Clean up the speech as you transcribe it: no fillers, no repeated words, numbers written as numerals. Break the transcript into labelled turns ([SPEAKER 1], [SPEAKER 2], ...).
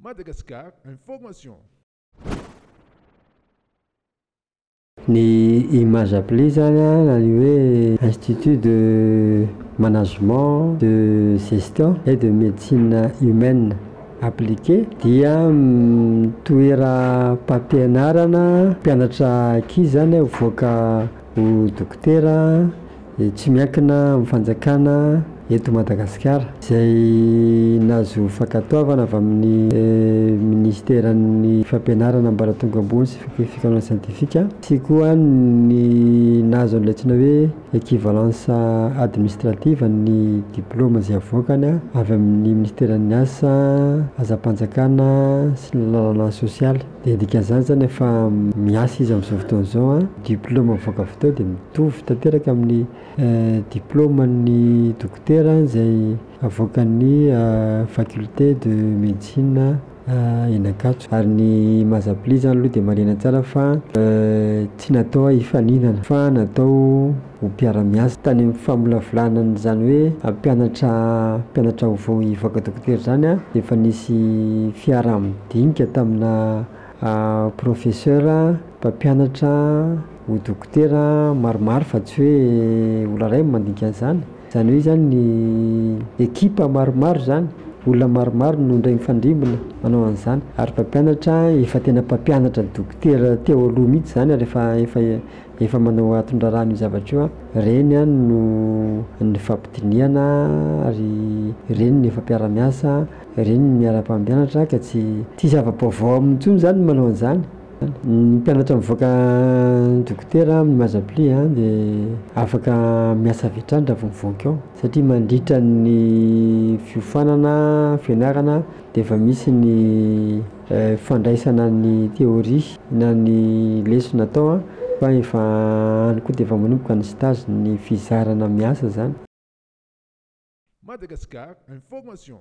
[SPEAKER 1] Madagascar Information.
[SPEAKER 2] Ny image appelée zany hoe Institut de Management, de Gestion et de Médecine Humaine appliquée dia toeram-pampianarana mpianatra ankizy zany mivoaka ho dokotera tsy miankina amin'ny fanjakana eto Madagasikara izay nahazo fankatoavana avy amin'ny ministeran'ny fampianarana ambaratonga ambony sy fikarohana siantifika sy koa ny nahazo an'ilay antsoina hoe équivalence administrative ny diplôme izay avoakany avy amin'ny ministeran'ny asa, azam-panjakana sy ny lalàna sosialy. Dia dikan'izany zany efa miasa izy amin'izao fotoana izao diplôme avoaka avy teo dia mitovy tanteraka amin'ny diplôme ny dokotera izay avoakan'ny faculté de médecine eny Ankatso. Ary ny maha-appli zany aloha dia marena tsara fa tsy natao hifaninana fa natao ho mpiara-miasa. Tany amin'ny famolavolana zany hoe mpianatra vao hivoaka dokotera zany efa nisy fiaraha-midinika tamina professeur mpampianatra ho dokotera maromaro fa tsy hoe olona iray mandinika an'izany. Izany hoe zany ny ekipa maromaro zany, olona maromaro no indray mifandrimbona manao an'izany ary mpampianatra efa tena mpampianatra dokotera teo aloha mihitsy zany ary efa manao atondrarano io zavatra io reny no ny fampidiniana ary reny ny efa mpiara-miasa, reny ny miara-pampianatra ka tsy zava-baovao amin'intsony zany manao an'izany. Ny mpianatra mivoaka dokotera amin'ny maha-appli dia afaka miasa avy hatrany raha vao mivoaka ao satria mandritra ny fiofanana fianarana dia efa misy ny fandraisana ny théorie na ny lesona atao fa efa any koa dia efa manomboka ny stage ny fizarana miasa zany.
[SPEAKER 1] Madagascar Information.